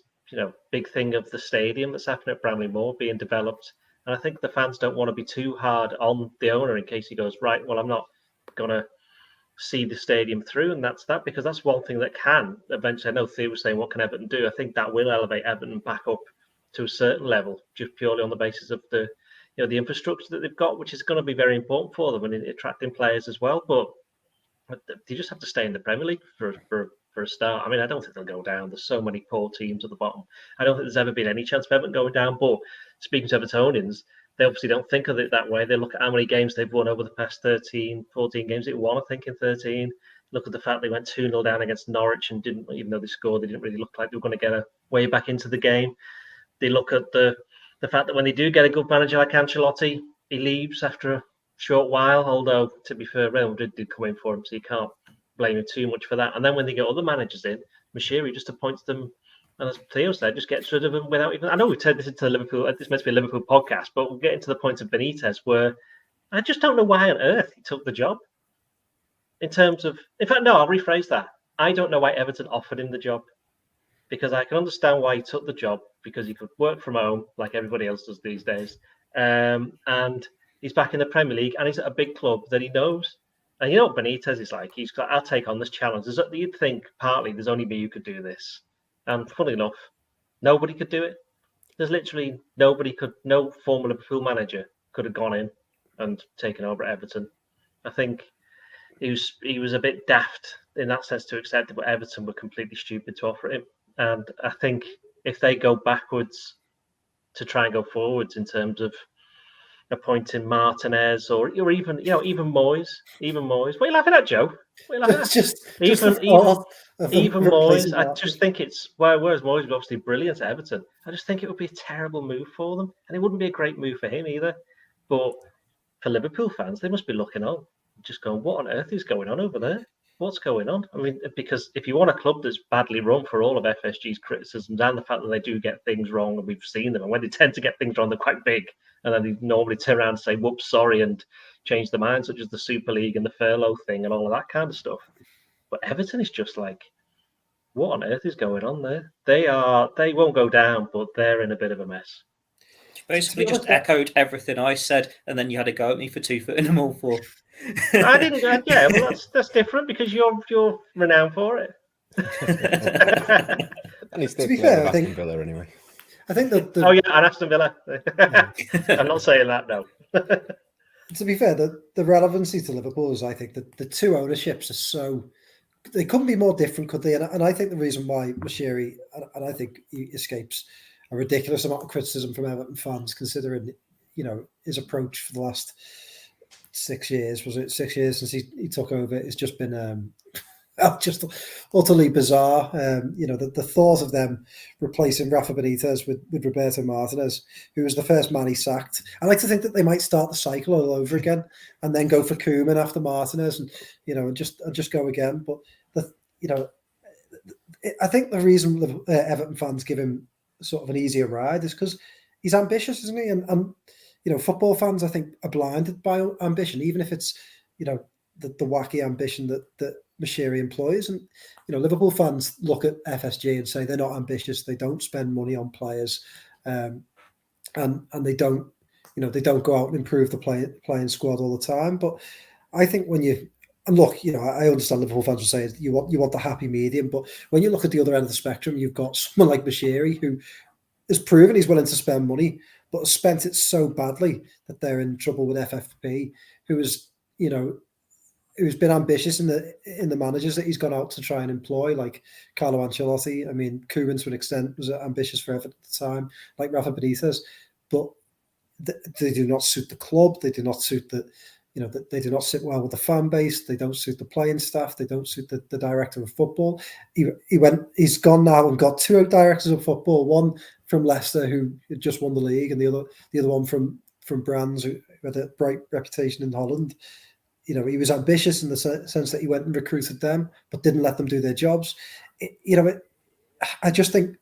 big thing of the stadium that's happening at Bramley Moor being developed. And I think the fans don't want to be too hard on the owner in case he goes, right, well, I'm not going to see the stadium through. And that's that, because that's one thing that can eventually, I know Theo was saying, what can Everton do? I think that will elevate Everton back up to a certain level, just purely on the basis of the infrastructure that they've got, which is going to be very important for them and attracting players as well. But they just have to stay in the Premier League for a start. I mean, I don't think they'll go down. There's so many poor teams at the bottom. I don't think there's ever been any chance of Everton going down. But speaking to Evertonians, they obviously don't think of it that way. They look at how many games they've won over the past 13, 14 games. They won, I think, in 13. Look at the fact they went 2-0 down against Norwich and didn't, even though they scored, they didn't really look like they were going to get a way back into the game. They look at the the fact that when they do get a good manager like Ancelotti, he leaves after a short while. Although, to be fair, Real Madrid did come in for him, so you can't blame him too much for that. And then when they get other managers in, Moshiri just appoints them, and as Theo said, just gets rid of them without even. I know we've turned this into Liverpool. This meant to be a Liverpool podcast, but we'll get into the point of Benitez, where I just don't know why on earth he took the job. In fact, no, I'll rephrase that. I don't know why Everton offered him the job, because I can understand why he took the job, because he could work from home like everybody else does these days, and he's back in the Premier League, and he's at a big club that he knows. And you know what Benitez is like? He's got, I'll take on this challenge. You'd think partly there's only me who could do this. And funny enough, nobody could do it. There's literally no former Liverpool manager could have gone in and taken over Everton. I think he was a bit daft in that sense to accept it, but Everton were completely stupid to offer him. And I think if they go backwards to try and go forwards in terms of appointing Martinez or even Moyes. What are you laughing at, Joe? What are you laughing at? Even Moyes. I just think it's whereas Moyes was obviously brilliant at Everton. I just think it would be a terrible move for them, and it wouldn't be a great move for him either. But for Liverpool fans, they must be looking on, just going, "What on earth is going on over there? What's going on?" I mean, because if you want a club that's badly run for all of FSG's criticisms and the fact that they do get things wrong, and we've seen them, and when they tend to get things wrong, they're quite big. And then they normally turn around and say, whoops, sorry, and change their mind, such as the Super League and the furlough thing and all of that kind of stuff. But Everton is just like, what on earth is going on there? They won't go down, but they're in a bit of a mess. You basically just echoed everything I said, and then you had a go at me for 2 foot in them all for. I didn't. Yeah, well, that's different because you're renowned for it. And he's still playing with Aston Villa anyway. I think that. Oh yeah, and Aston Villa. I'm not saying that, no. To be fair, the relevancy to Liverpool is, I think, that the two ownerships are so. They couldn't be more different, could they? And I think the reason why Moshiri, and I think he escapes a ridiculous amount of criticism from Everton fans, considering his approach for the last 6 years. Was it 6 years since he took over? It's just been just utterly bizarre. The thought of them replacing Rafa Benitez with Roberto Martinez, who was the first man he sacked. I like to think that they might start the cycle all over again and then go for Koeman after Martinez, and just go again. But I think the reason Everton fans give him sort of an easier ride is because he's ambitious, isn't he? And football fans, I think, are blinded by ambition, even if it's the wacky ambition that Moshiri employs. And Liverpool fans look at FSG and say they're not ambitious, they don't spend money on players, and they don't go out and improve the playing squad all the time. But I think I understand Liverpool fans will say you want the happy medium, but when you look at the other end of the spectrum, you've got someone like Moshiri who has proven he's willing to spend money, but has spent it so badly that they're in trouble with FFP, who's been ambitious in the managers that he's gone out to try and employ, like Carlo Ancelotti. I mean, Koeman to an extent was ambitious for Everton at the time, like Rafa Benitez, but they do not suit the club. They do not suit they do not sit well with the fan base. They don't suit the playing staff. They don't suit the director of football. He's gone now and got 2 directors of football, one from Leicester who just won the league, and the other one from Brands who had a bright reputation in Holland. He was ambitious in the sense that he went and recruited them, but didn't let them do their jobs. I just think,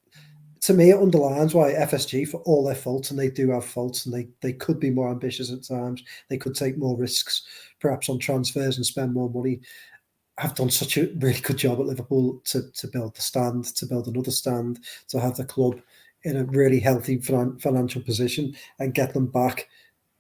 to me, it underlines why FSG, for all their faults, and they do have faults, and they could be more ambitious at times, they could take more risks, perhaps on transfers and spend more money, have done such a really good job at Liverpool to build the stand, to build another stand, to have the club in a really healthy financial position and get them back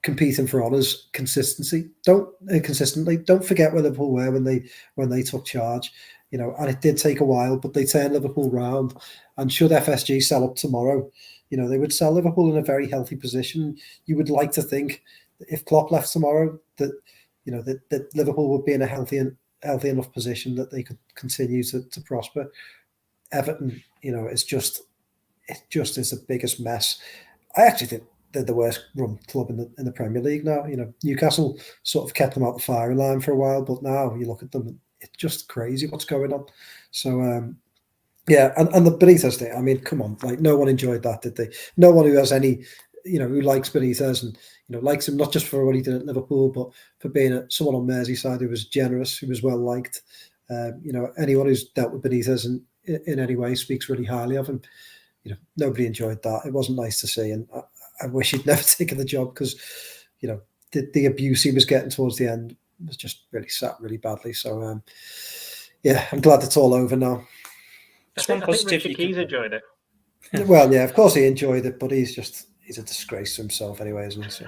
competing for honours consistently. Don't forget where Liverpool were when they took charge, and it did take a while, but they turned Liverpool round. And should FSG sell up tomorrow, they would sell Liverpool in a very healthy position. You would like to think that if Klopp left tomorrow, that that Liverpool would be in a healthy enough position that they could continue to prosper. Everton, it just is the biggest mess. I actually think they're the worst run club in the Premier League now. Newcastle sort of kept them out the firing line for a while, but now you look at them, it's just crazy what's going on. So yeah, and the Benitez thing, I mean, come on, like, no one enjoyed that, did they? No one who has any who likes Benitez and likes him not just for what he did at Liverpool, but for being someone on Merseyside who was generous, who was well liked. Anyone who's dealt with Benitez in any way speaks really highly of him. Nobody enjoyed that. It wasn't nice to see, and I wish he'd never taken the job because the abuse he was getting towards the end was just really sat really badly. So I'm glad it's all over now. I think Richard Keys enjoyed it. Well, yeah, of course he enjoyed it, but he's a disgrace to himself anyway, isn't he? So.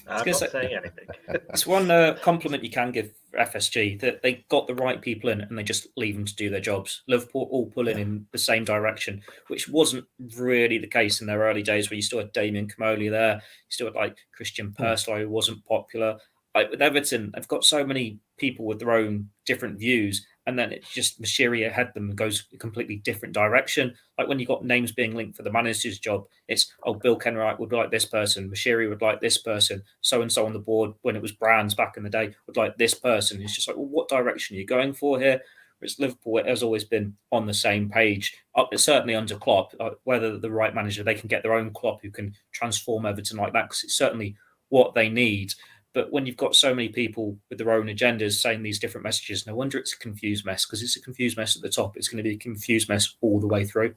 I'm not saying anything. It's one compliment you can give FSG, that they got the right people in and they just leave them to do their jobs. Liverpool all pulling in the same direction, which wasn't really the case in their early days, where you still had Damien Comolli there, you still had Christian Perslow, who wasn't popular. With Everton, they've got so many people with their own different views, and then it's just Mashiri ahead them and goes a completely different direction. Like when you've got names being linked for the manager's job, it's, Bill Kenwright would like this person, Mashiri would like this person, so-and-so on the board, when it was Brands back in the day, would like this person. It's just well, what direction are you going for here? Whereas Liverpool has always been on the same page, certainly under Klopp, whether the right manager, they can get their own Klopp who can transform Everton like that, because it's certainly what they need. But when you've got so many people with their own agendas saying these different messages, no wonder it's a confused mess, because it's a confused mess at the top. It's going to be a confused mess all the way through.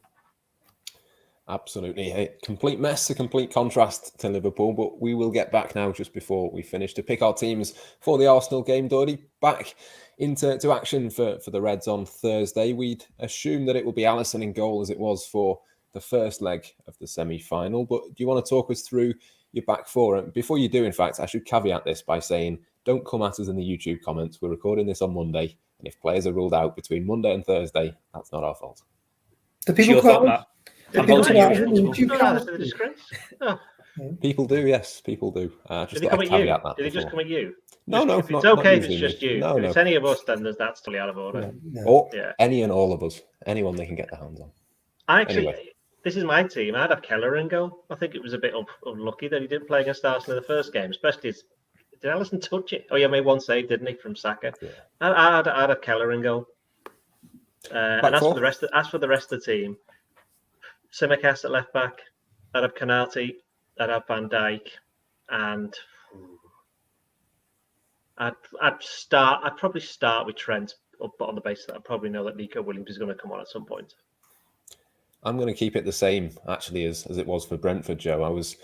Absolutely. A complete mess, a complete contrast to Liverpool. But we will get back now, just before we finish, to pick our teams for the Arsenal game. Doyle, back into action for the Reds on Thursday. We'd assume that it will be Alisson in goal, as it was for the first leg of the semi-final. But do you want to talk us through your back four? And before you do, in fact, I should caveat this by saying, don't come at us in the YouTube comments. We're recording this on Monday, and if players are ruled out between Monday and Thursday, that's not our fault. The people come out in the YouTube comments. People do, yes, people do. Did they come at you? Did they just come at you? No, if it's okay if it's just you. No, if it's any of us, then that's totally out of order. Or any and all of us. Anyone they can get their hands on. This is my team. I'd have Keller in goal. I think it was a bit unlucky that he didn't play against Arsenal in the first game, especially did Alisson touch it? Oh, yeah, made one save, didn't he, from Saka? Yeah. I'd have Keller in goal. And as for the rest of the team, Tsimikas at left back, I'd have Konate, I'd have Van Dijk, and I'd probably start with Trent, but on the basis that I probably know that Nico Williams is going to come on at some point. I'm going to keep it the same, actually, as it was for Brentford, Joe. I was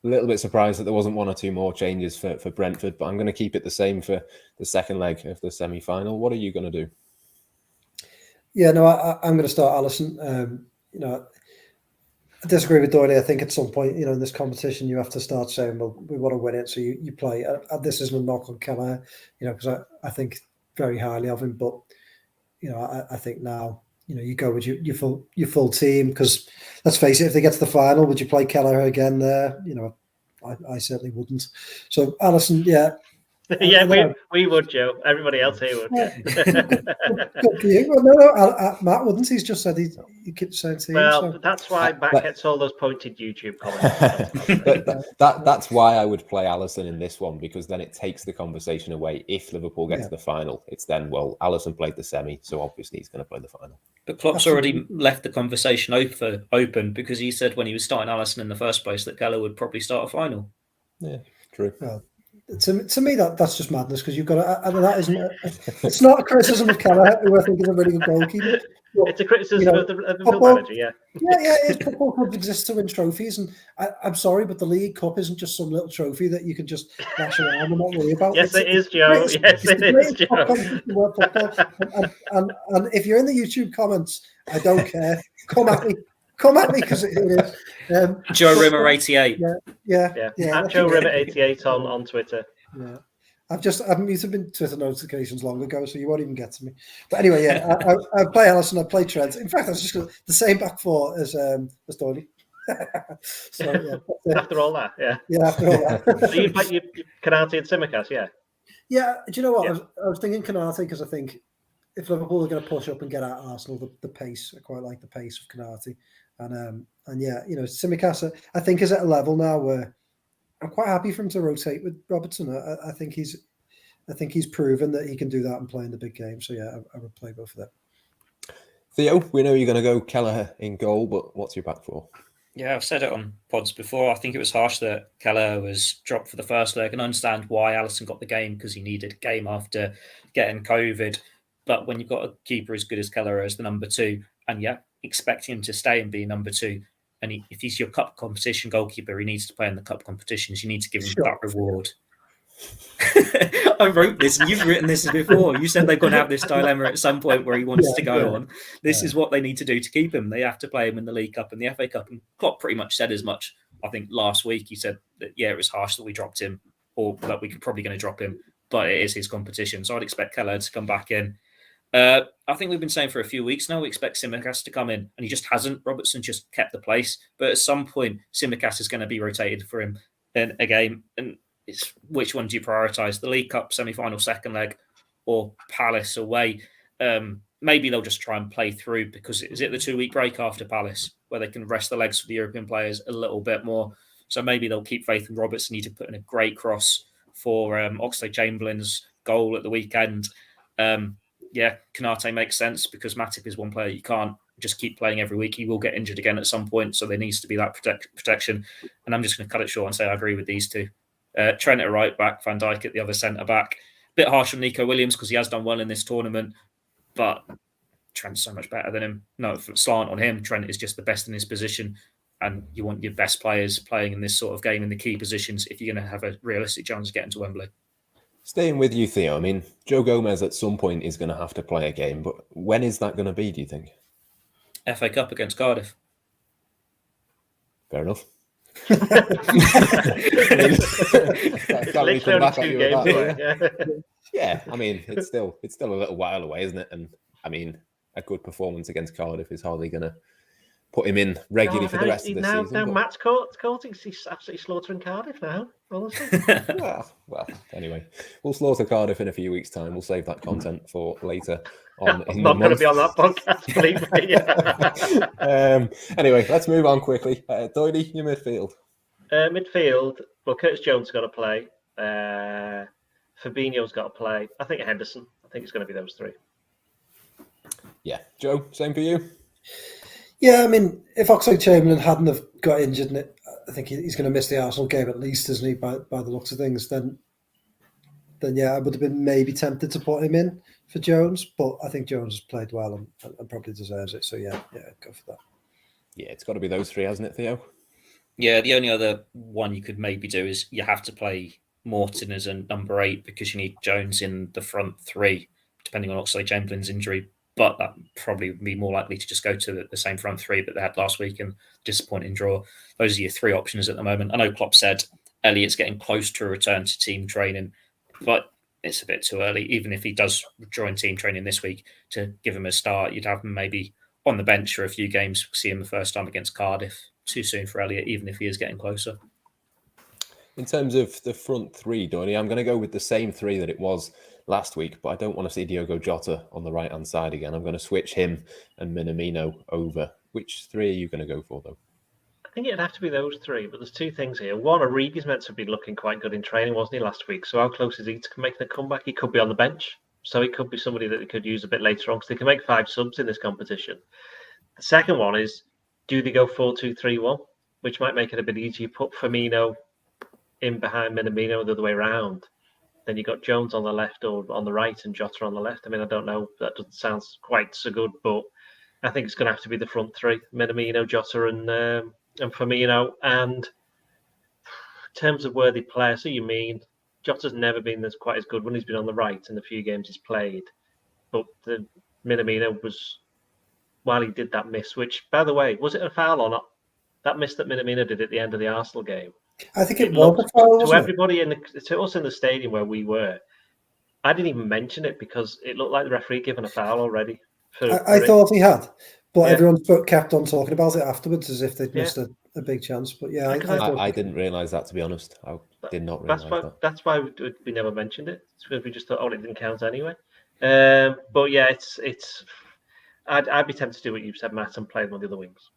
a little bit surprised that there wasn't one or two more changes for Brentford, but I'm going to keep it the same for the second leg of the semi-final. What are you going to do? Yeah, no, I'm going to start Alisson. I disagree with Doyle. I think at some point, in this competition, you have to start saying, well, we want to win it, so you play. This isn't a knock on Keller, because I think very highly of him, but, I think now, you go with your full team, because let's face it, if they get to the final, would you play Keller again there? I certainly wouldn't. So Alisson, yeah. We would, Joe. Everybody else here would. No, Matt wouldn't. He's just said he keeps saying team. Well, so. That's why Matt gets all those pointed YouTube comments. That's why I would play Alisson in this one, because then it takes the conversation away. If Liverpool get to the final, it's then, well, Alisson played the semi, so obviously he's going to play the final. But Klopp's already left the conversation open, because he said when he was starting Alisson in the first place that Keller would probably start a final. Yeah, true. Well, to me, that's just madness, because you've got to. That isn't. It's not a criticism of Keller, who I think is a really good goalkeeper. It's a criticism of the manager, yeah. Yeah. Football clubs exist to win trophies, and I'm sorry, but the League Cup isn't just some little trophy that you can just lash around and not worry about. Yes, it is, Joe. Yes, it is, Joe. And if you're in the YouTube comments, I don't care. Come at me, because it is. Joe Rimmer 88. Yeah. At Joe Rimmer 88 on Twitter. Yeah. I've muted my Twitter notifications long ago, so you won't even get to me. But anyway, I play Alisson, I play Trent. In fact, I was just got the same back four as Doyle. So yeah. After all that, yeah. Yeah, after all that. So you Konate and Tsimikas, yeah. Yeah. Do you know what? Yeah. I was thinking Konate, because I think if Liverpool are going to push up and get at Arsenal, the pace, I quite like the pace of Konate. And yeah, Tsimikas, I think, is at a level now where I'm quite happy for him to rotate with Robertson. I think he's proven that he can do that and play in the big game. So yeah, I would play both of them. Theo, we know you're going to go Kelleher in goal, but what's your back four? Yeah, I've said it on pods before. I think it was harsh that Keller was dropped for the first leg, and I understand why Alisson got the game because he needed a game after getting COVID. But when you've got a keeper as good as Keller as the number 2, and expecting him to stay and be number 2, and if he's your cup competition goalkeeper, he needs to play in the cup competitions. You need to give him that reward. I wrote this, and you've written this before. You said they're going to have this dilemma at some point where he wants to go on. This is what they need to do to keep him. They have to play him in the League Cup and the FA Cup. And Klopp pretty much said as much. I think last week he said that, it was harsh that we dropped him, or that we could probably going to drop him, but it is his competition. So I'd expect Keller to come back in. I think we've been saying for a few weeks now, we expect Tsimikas to come in, and he just hasn't. Robertson just kept the place. But at some point, Tsimikas is going to be rotated for him in a game. And it's which one do you prioritise? The League Cup semi-final second leg or Palace away? Maybe they'll just try and play through because is it the 2-week break after Palace where they can rest the legs for the European players a little bit more? So maybe they'll keep faith in Robertson. Need to put in a great cross for Oxlade-Chamberlain's goal at the weekend. Konate makes sense because Matip is one player you can't just keep playing every week. He will get injured again at some point, so there needs to be that protection. And I'm just going to cut it short and say I agree with these two. Trent at right back, Van Dijk at the other centre back. Bit harsh on Nico Williams because he has done well in this tournament, but Trent's so much better than him. No slant on him. Trent is just the best in his position, and you want your best players playing in this sort of game in the key positions if you're going to have a realistic chance of getting to Wembley. Staying with you, Theo, I mean, Joe Gomez at some point is going to have to play a game, but when is that going to be, do you think? FA Cup against Cardiff. Fair enough. Yeah, I mean, it's still a little while away, isn't it? And I mean, a good performance against Cardiff is hardly going to put him in regularly for the rest of the season. Now Matt's caught. He's absolutely slaughtering Cardiff now, honestly. well, anyway, we'll slaughter Cardiff in a few weeks' time. We'll save that content for later on. I'm not going to be on that podcast, believe me. Anyway, let's move on quickly. Doyle, your midfield. Midfield, well, Curtis Jones has got to play. Fabinho's got to play. I think Henderson. I think it's going to be those 3. Yeah. Joe, same for you? Yeah, I mean, if Oxlade-Chamberlain hadn't have got injured, I think he's going to miss the Arsenal game at least, isn't he, by the looks of things, then yeah, I would have been maybe tempted to put him in for Jones, but I think Jones has played well and probably deserves it. So yeah, go for that. Yeah, it's got to be those 3, hasn't it, Theo? Yeah, the only other one you could maybe do is you have to play Morton as a number 8 because you need Jones in the front 3, depending on Oxlade-Chamberlain's injury. But that probably would be more likely to just go to the same front 3 that they had last week and disappointing draw. Those are your 3 options at the moment. I know Klopp said Elliott's getting close to a return to team training, but it's a bit too early. Even if he does join team training this week, to give him a start, you'd have him maybe on the bench for a few games, see him the first time against Cardiff. Too soon for Elliott, even if he is getting closer. In terms of the front 3, Doyle, I'm going to go with the same 3 that it was last week, but I don't want to see Diogo Jota on the right-hand side again. I'm going to switch him and Minamino over. Which 3 are you going to go for, though? I think it'd have to be those 3, but there's 2 things here. One, Origi's meant to be looking quite good in training, wasn't he, last week? So how close is he to making a comeback? He could be on the bench, so he could be somebody that they could use a bit later on, because they can make 5 subs in this competition. The second one is, do they go 4-2-3-1, which might make it a bit easier. Put Firmino in behind Minamino the other way around. Then you've got Jones on the left or on the right and Jota on the left. I mean, I don't know. That doesn't sound quite so good, but I think it's going to have to be the front 3, Minamino, Jota and Firmino. And in terms of where they play, so you mean Jota's never been quite as good when he's been on the right in the few games he's played. But the Minamino was, while he did that miss, which, by the way, was it a foul or not? That miss that Minamino did at the end of the Arsenal game. I think it was a foul, to everybody to us in the stadium where we were. I didn't even mention it because it looked like the referee given a foul already. I thought he had, but everyone kept on talking about it afterwards as if they'd missed a big chance. But yeah, I didn't realise that, to be honest. I did not realise that. That's why we never mentioned it. It's because we just thought, it didn't count anyway. But yeah, it's. I'd be tempted to do what you said, Matt, and play one of the other wings.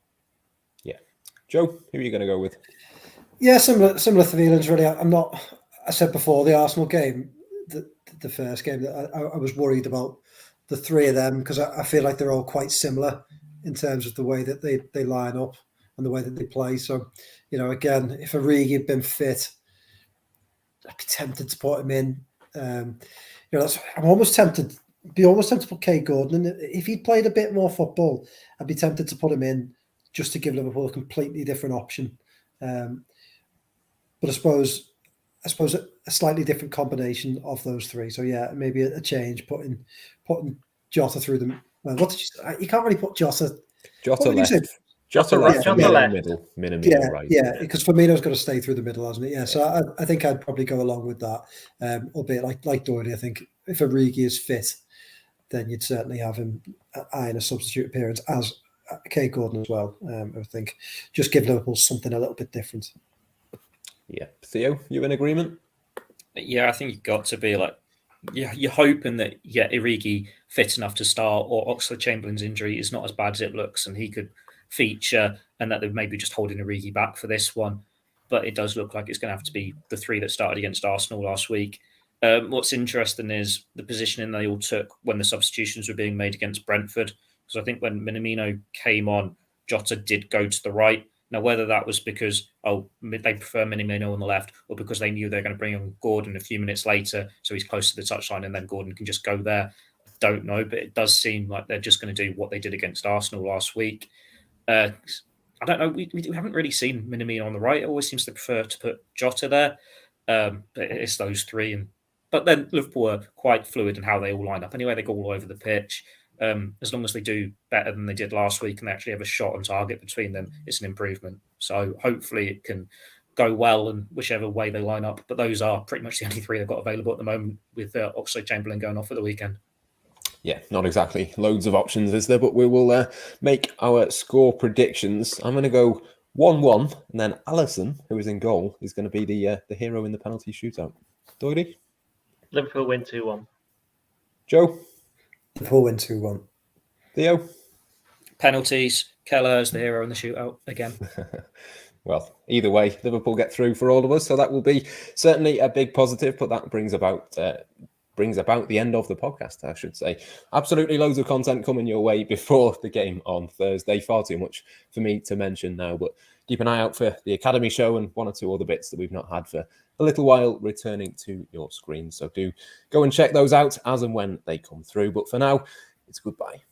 Yeah, Joe, who are you going to go with? Yeah, similar feelings, really. I said before the Arsenal game, the first game, that I was worried about the 3 of them because I feel like they're all quite similar in terms of the way that they line up. and the way that they play. So, again, if Origi had been fit, I'd be tempted to put him in. I'm almost tempted. Be almost tempted to put Kaide Gordon in. If he'd played a bit more football, I'd be tempted to put him in just to give Liverpool a completely different option. But I suppose a slightly different combination of those three. So yeah, maybe a change, putting Jota through them. Well, what did you say? You can't really put Jota. Jota left. Jota left. Middle. Minamino right. Yeah, because Firmino's got to stay through the middle, hasn't it? Yeah. So I think I'd probably go along with that. Albeit like Doyle, I think if Origi is fit, then you'd certainly have him eyeing a substitute appearance as Kaide Gordon as well. I think just give Liverpool something a little bit different. Yeah, Theo, you in agreement? Yeah, I think you've got to be you're hoping that Origi fit enough to start, or Oxlade-Chamberlain's injury is not as bad as it looks, and he could feature, and that they're maybe just holding Origi back for this one. But it does look like it's going to have to be the three that started against Arsenal last week. What's interesting is the positioning they all took when the substitutions were being made against Brentford. Because I think when Minamino came on, Jota did go to the right. Now, whether that was because they prefer Minamino on the left, or because they knew they were going to bring on Gordon a few minutes later, so he's close to the touchline, and then Gordon can just go there. I don't know, but it does seem like they're just going to do what they did against Arsenal last week. I don't know. We haven't really seen Minamino on the right. It always seems to prefer to put Jota there, but it's those three. But then Liverpool are quite fluid in how they all line up. Anyway, they go all over the pitch. As long as they do better than they did last week and they actually have a shot on target between them, it's an improvement. So hopefully it can go well in whichever way they line up. But those are pretty much the only three they've got available at the moment, with Oxlade-Chamberlain going off at the weekend. Yeah, not exactly loads of options, is there? But we will make our score predictions. I'm going to go 1-1, and then Alisson, who is in goal, is going to be the hero in the penalty shootout. Doily? Liverpool win 2-1. Joe? Liverpool win 2-1. Theo? Penalties. Keller is the hero in the shootout again. Well, either way, Liverpool get through for all of us, so that will be certainly a big positive. But that brings about the end of the podcast, I should say. Absolutely loads of content coming your way before the game on Thursday. Far too much for me to mention now, but keep an eye out for the Academy show and one or two other bits that we've not had for a little while returning to your screen. So do go and check those out as and when they come through. But for now, it's goodbye.